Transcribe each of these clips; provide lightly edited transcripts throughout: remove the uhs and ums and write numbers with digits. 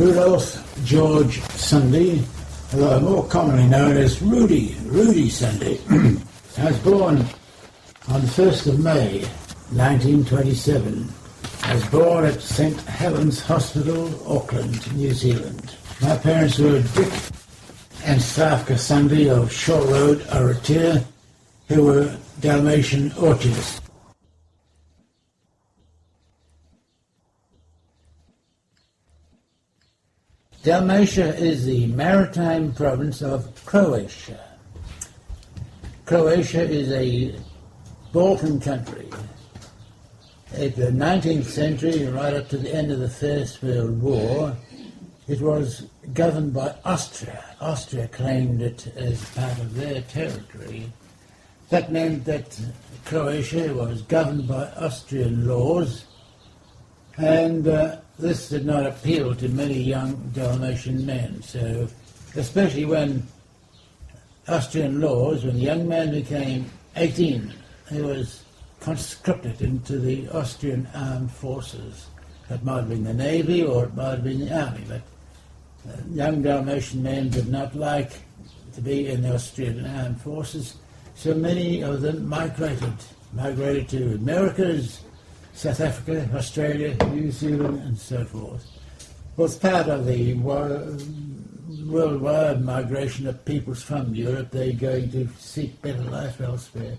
Rudolph George Sunde, although more commonly known as Rudy Sunde, I was born on the 1st of May 1927. I was born at St Helens Hospital, Auckland, New Zealand. My parents were Dick and Stavka Sunde of Shore Road, Oratia, who were Dalmatian orchardists. Dalmatia is the maritime province of Croatia. Croatia is a Balkan country. In the 19th century, right up to the end of the First World War, it was governed by Austria. Austria claimed it as part of their territory. That meant that Croatia was governed by Austrian laws, and this did not appeal to many young Dalmatian men. So, especially when Austrian laws, when the young man became 18, he was conscripted into the Austrian armed forces. That might have been the Navy or it might have been the Army, but young Dalmatian men did not like to be in the Austrian armed forces, so many of them migrated to Americas, South Africa, Australia, New Zealand, and so forth. It was part of the worldwide migration of peoples from Europe. They're going to seek better life elsewhere.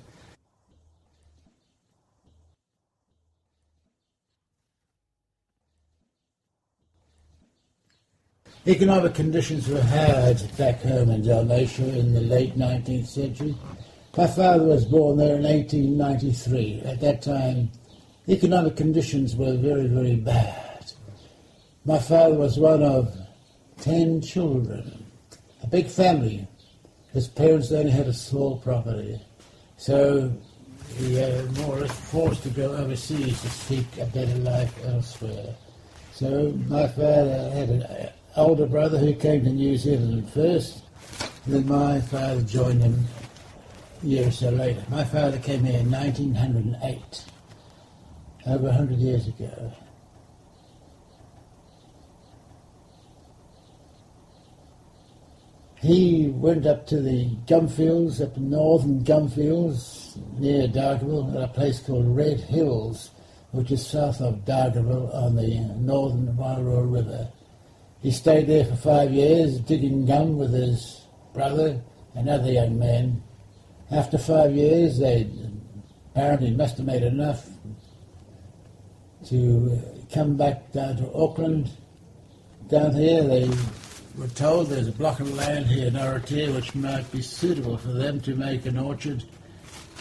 Economic conditions were hard back home in Dalmatia in the late 19th century. My father was born there in 1893. At that time, economic conditions were very, very bad. My father was one of 10 children, a big family. His parents only had a small property, so he was more or less forced to go overseas to seek a better life elsewhere. So my father had an older brother who came to New Zealand first, and then my father joined him a year or so later. My father came here in 1908, over 100 years ago. He went up to the gumfields, up in northern gumfields near Dargaville, at a place called Red Hills, which is south of Dargaville on the northern Wairoa River. He stayed there for 5 years, digging gum with his brother and other young men. After 5 years, they apparently must have made enough to come back down to Auckland. Down here, they were told there's a block of land here in Oratia which might be suitable for them to make an orchard.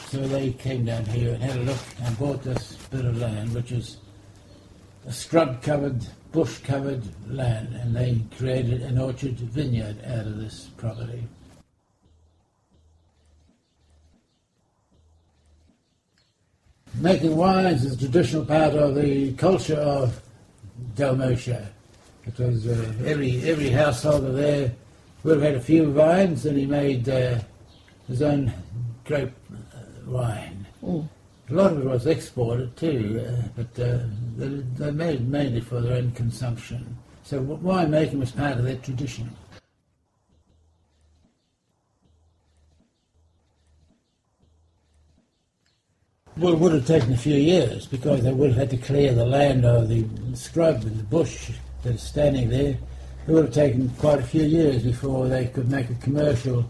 So they came down here and had a look and bought this bit of land, which is a scrub-covered, bush-covered land, and they created an orchard vineyard out of this property. Making wines is a traditional part of the culture of Dalmatia, because every householder there would have had a few vines, and he made his own grape wine. Mm. A lot of it was exported too, but they made it mainly for their own consumption. So wine making was part of that tradition. Well, it would have taken a few years because they would have had to clear the land of the scrub and the bush that's standing there. It would have taken quite a few years before they could make a commercial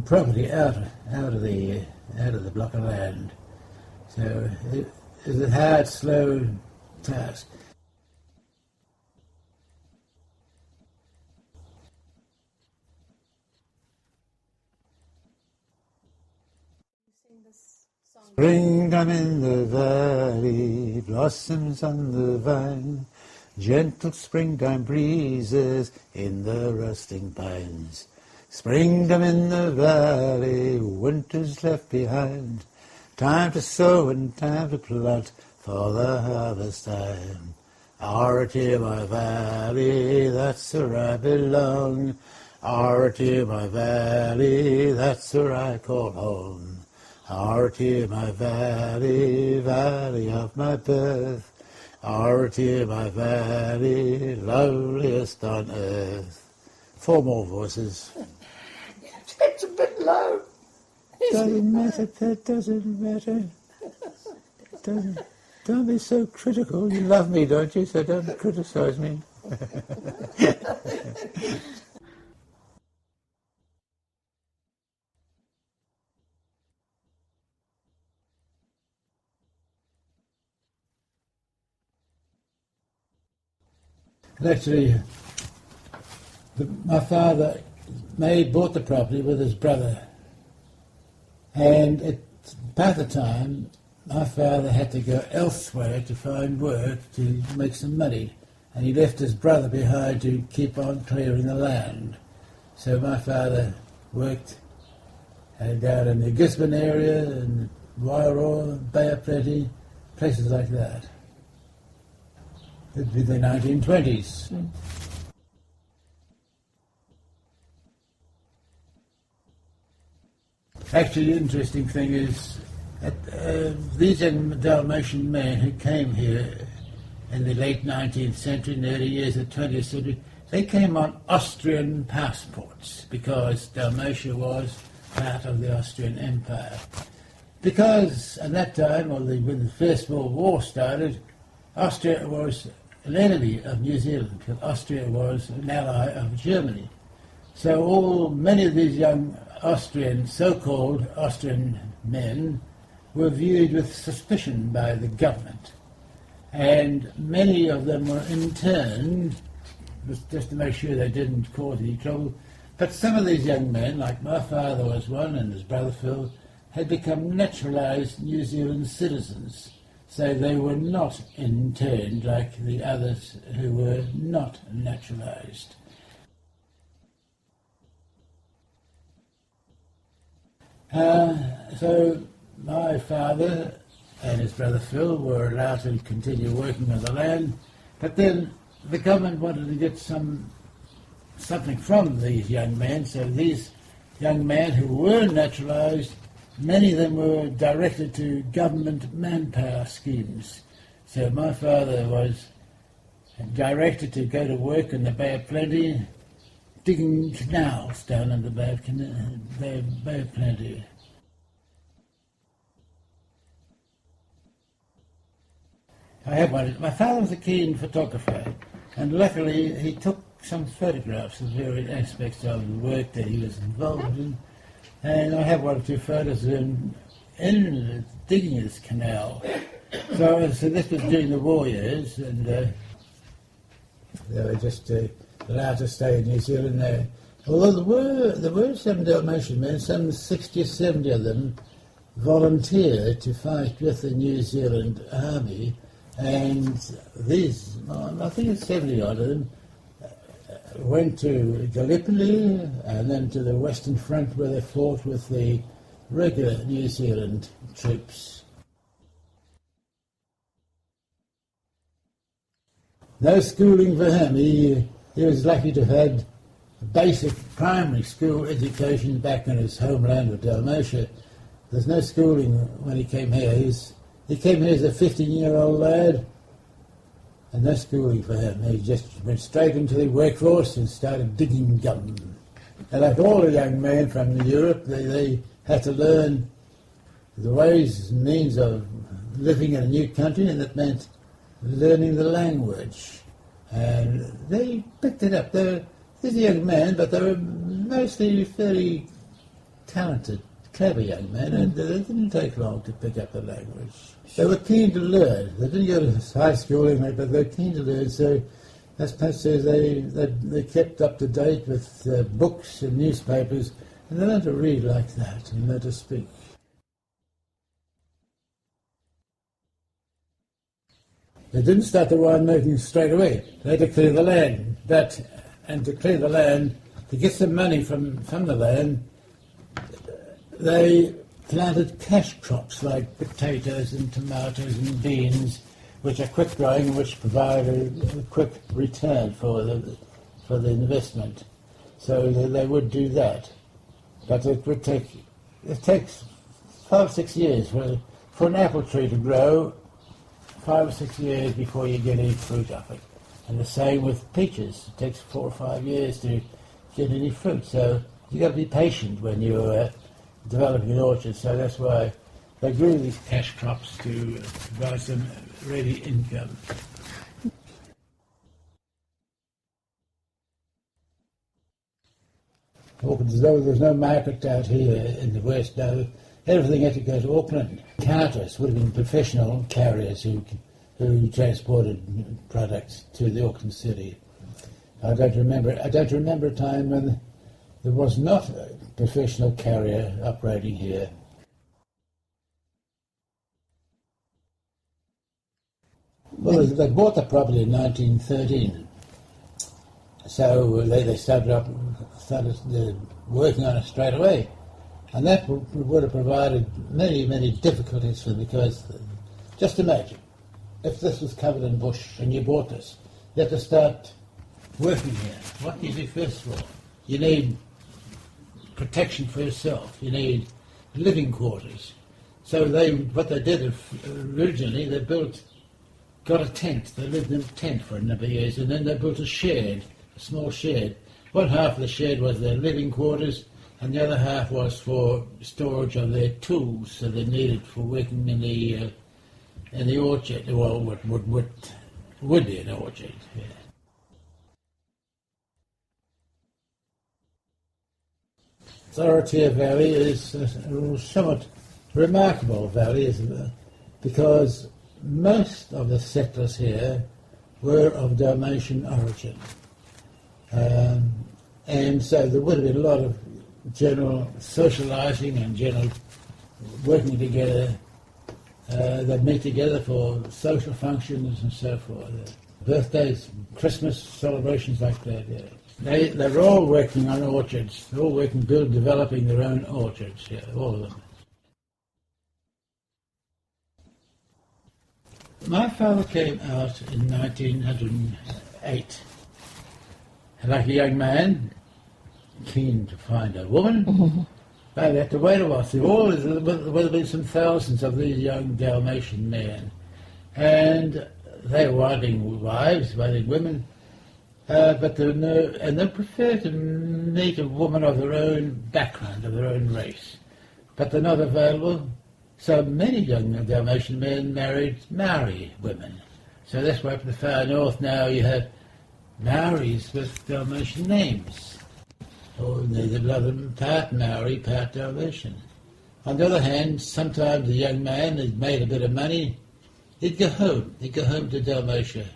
property out of the block of land. So it is a hard, slow task. Springtime in the valley, blossoms on the vine, gentle springtime breezes in the rusting pines. Springtime in the valley, winter's left behind, time to sow and time to plant for the harvest time. Oratia, my valley, that's where I belong. Oratia, my valley, that's where I call home. Oratia, my valley, valley of my birth. Oratia, my valley, loveliest on earth. 4 more voices. It's a bit low. Doesn't matter, that doesn't matter. Don't be so critical. You love me, don't you? So don't criticise me. Actually, my father bought the property with his brother, and at part of the time, my father had to go elsewhere to find work to make some money, and he left his brother behind to keep on clearing the land. So my father worked down in the Gisborne area, and Wairoa, Bay of Plenty, places like that. It'd be the 1920s. Actually, the interesting thing is that these young Dalmatian men who came here in the late 19th century and early years of the 20th century, they came on Austrian passports because Dalmatia was part of the Austrian Empire. Because at that time, when the First World War started, Austria was an enemy of New Zealand, because Austria was an ally of Germany. So many of these young so-called Austrian men were viewed with suspicion by the government. And many of them were interned, just to make sure they didn't cause any trouble. But some of these young men, like my father was one and his brother Phil, had become naturalised New Zealand citizens. So they were not interned like the others who were not naturalised. So my father and his brother Phil were allowed to continue working on the land, but then the government wanted to get something from these young men, so these young men who were naturalised, many of them were directed to government manpower schemes. So my father was directed to go to work in the Bay of Plenty, digging canals down in the Bay of Plenty. I have one. My father was a keen photographer, and luckily he took some photographs of various aspects of the work that he was involved in. And I have 1 or 2 photos of him in digging this canal. So this was during the war years, and they were just allowed to stay in New Zealand there. Although there were some Dalmatian men, some 60 or 70 of them volunteered to fight with the New Zealand Army, and these, I think it's 70 odd of them, went to Gallipoli and then to the Western Front where they fought with the regular New Zealand troops. No schooling for him. He was lucky to have had a basic primary school education back in his homeland of Dalmatia. There's no schooling when he came here. He came here as a 15-year-old lad, and no schooling for him. He just went straight into the workforce and started digging gum. And like all the young men from Europe, they had to learn the ways and means of living in a new country, and that meant learning the language. And they picked it up. These are young men, but they were mostly fairly talented, clever young men, and they didn't take long to pick up the language. They were keen to learn. They didn't go to high schooling, but they were keen to learn. So, as Pat says, they kept up to date with books and newspapers, and they learned to read like that and learned to speak. They didn't start the winemaking straight away. They had to clear the land. And to clear the land, to get some money from the land, they planted cash crops like potatoes and tomatoes and beans, which are quick growing and which provide a quick return for the investment. So they would do that. But it takes 5 or 6 years for an apple tree to grow 5 or 6 years before you get any fruit off it. And the same with peaches. It takes 4 or 5 years to get any fruit. So you've got to be patient when you're developing an orchard. So that's why they grew these cash crops to provide some ready income. As though there's no market out here in the West, no. Everything had to go to Auckland. Carters would have been professional carriers who transported products to the Auckland city. I don't remember a time when there was not a professional carrier operating here. Well, they bought the property in 1913, so they started working on it straight away. And that would have provided many, many difficulties for them, because just imagine, if this was covered in bush and you bought this, you have to start working here. What do you do first of all? You need protection for yourself. You need living quarters. So what they did originally, got a tent. They lived in a tent for a number of years, and then they built a shed, a small shed. One half of the shed was their living quarters, and the other half was for storage of their tools that they needed for working in the orchard. Well, what would be an orchard. Yeah. The Oratia Valley is a somewhat remarkable valley, because most of the settlers here were of Dalmatian origin. And so there would have been a lot of general socialising and general working together. They'd meet together for social functions and so forth. Birthdays, Christmas celebrations like that, yeah. They were all working on orchards. They're all working, developing their own orchards, yeah, all of them. My father came out in 1908. Like a young man, keen to find a woman, but they had to wait a while. So there would have been some thousands of these young Dalmatian men, and they were wanting wives, wanting women, but they prefer to meet a woman of their own background, of their own race. But they're not available, so many young Dalmatian men marry women. So that's why up in the far north now you have Maoris with Dalmatian names. Or they'd rather part Maori, part Dalmatian. On the other hand, sometimes the young man had made a bit of money, he'd go home to Dalmatia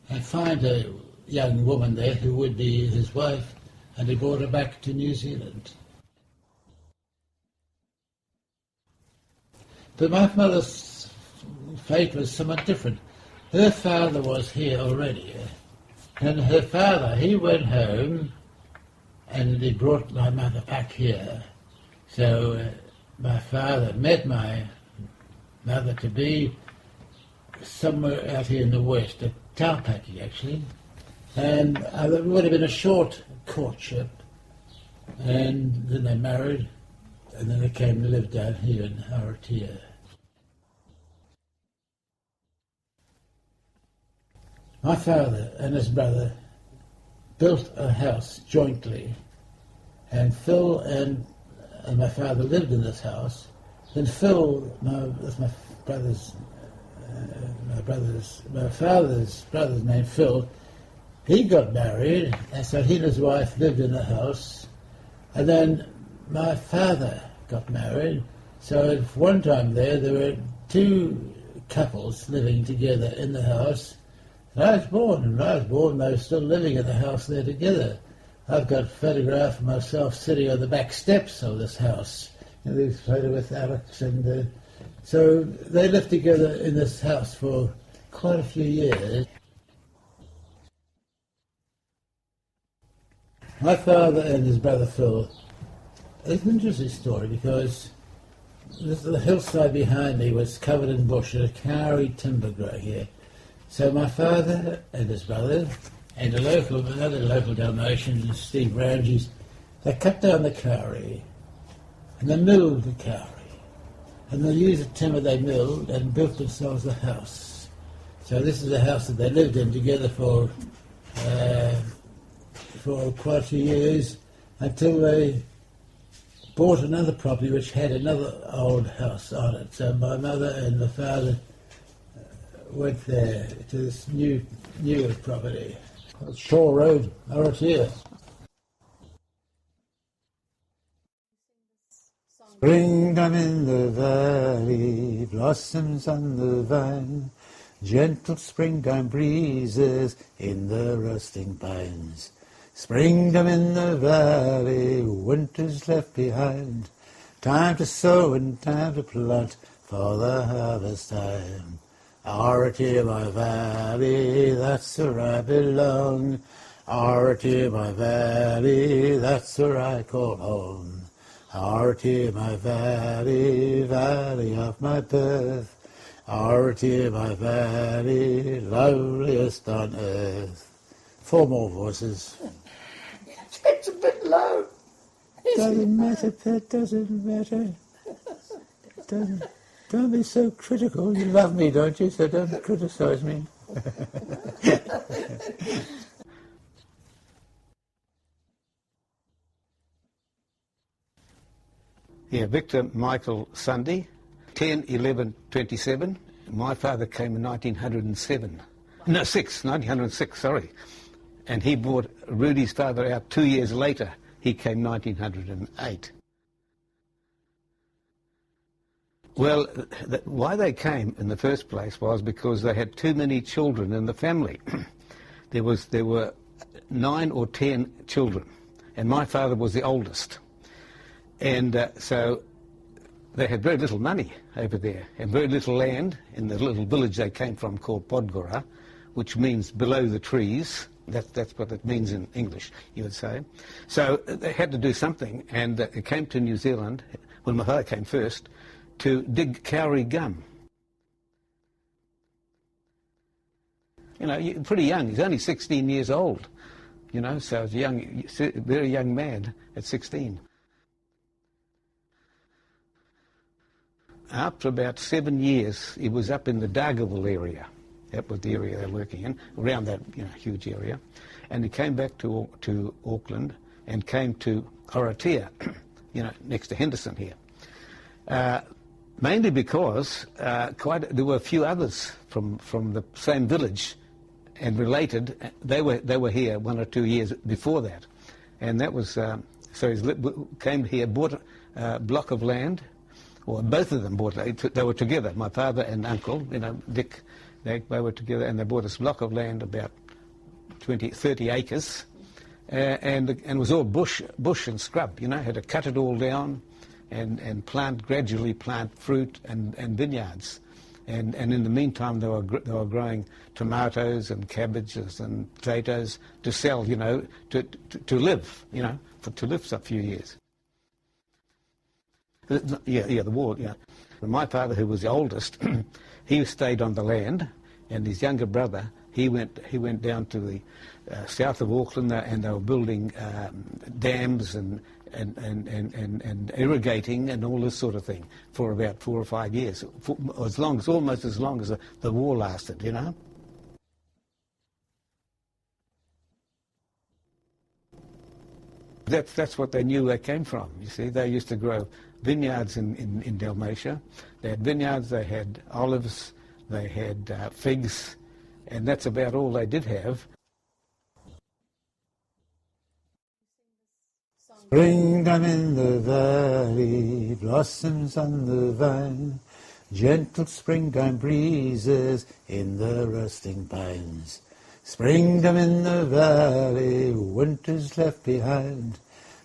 and find a young woman there who would be his wife, and he brought her back to New Zealand. But my mother's fate was somewhat different. Her father was here already, and her father, he went home and he brought my mother back here. So my father met my mother to be somewhere out here in the west, at Taupaki actually, and it would have been a short courtship, and then they married, and then they came to live down here in Oratia. My father and his brother built a house jointly, and Phil and my father lived in this house. Then Phil, my father's brother's name Phil, he got married, and so he and his wife lived in the house. And then my father got married, so at one time there were two couples living together in the house. And I was born, they were still living in the house there together. I've got a photograph of myself sitting on the back steps of this house. And this photo with Alex, and so they lived together in this house for quite a few years. My father and his brother Phil, it's an interesting story because the hillside behind me was covered in bush and a kauri timber grow here. So my father and his brother and another local Dalmatian, Steve Ranges, they cut down the kauri and they milled the kauri. And they used the timber they milled and built themselves a house. So this is the house that they lived in together for quite a few years until they bought another property which had another old house on it. So my mother and my father went there to this newer property. Shore Road, Oratia. Springtime in the valley, blossoms on the vine, gentle springtime breezes in the rusting pines. Springtime in the valley, winter's left behind, time to sow and time to plant for the harvest time. Oratia, my valley, that's where I belong. Oratia, my valley, that's where I call home. Oratia, my valley, valley of my birth. Oratia, my valley, loveliest on earth. 4 more voices. It's a bit low. Doesn't matter, Pet, doesn't matter. Don't be so critical. You love me, don't you? So don't criticise me. Yeah, Victor Michael Sunde, 10/11/27. My father came in 1907. No, 1906, sorry. And he brought Rudy's father out 2 years later. He came 1908. Well, why they came in the first place was because they had too many children in the family. There were 9 or 10 children, and my father was the oldest. And so they had very little money over there and very little land in the little village they came from called Podgora, which means below the trees. That's what it means in English, you would say. So they had to do something, and it came to New Zealand, when my father came first, to dig kauri gum. You know, pretty young. He's only 16 years old, you know, so he's a very young man at 16. After about 7 years, he was up in the Dargaville area. That was the area they were working in, around that huge area. And he came back to Auckland and came to Oratia, next to Henderson here. Mainly because there were a few others from the same village and related. They were here 1 or 2 years before that. And that was, so he came here, bought a block of land. Well, both of them bought, they were together, my father and uncle, Dick, they were together, and they bought this block of land about 30 acres, and it was all bush and scrub, had to cut it all down and gradually plant fruit and vineyards. And in the meantime, they were growing tomatoes and cabbages and potatoes to sell, to live, to live for a few years. The war, yeah. My father, who was the oldest, he stayed on the land, and his younger brother, he went down to the south of Auckland, and they were building dams and irrigating and all this sort of thing for about 4 or 5 years, almost as long as the war lasted, That's what they knew they came from. You see, they used to grow vineyards in Dalmatia. They had vineyards, they had olives, they had figs, and that's about all they did have. Springtime in the valley, blossoms on the vine, gentle springtime breezes in the rusting pines. Springtime in the valley, winter's left behind,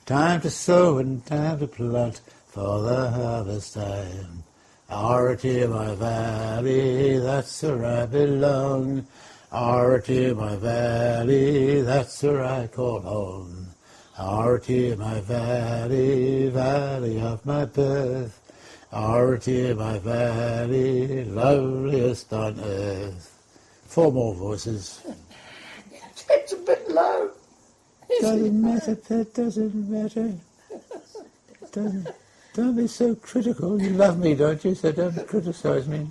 time to sow and time to plant for the harvest time. Oratia, my valley, that's where I belong. Oratia, my valley, that's where I call home. Oratia, my valley, valley of my birth. Oratia, my valley, loveliest on earth. 4 more voices. It's a bit low. Doesn't matter, Pet, doesn't matter. Don't be so critical. You love me, don't you? So don't criticise me.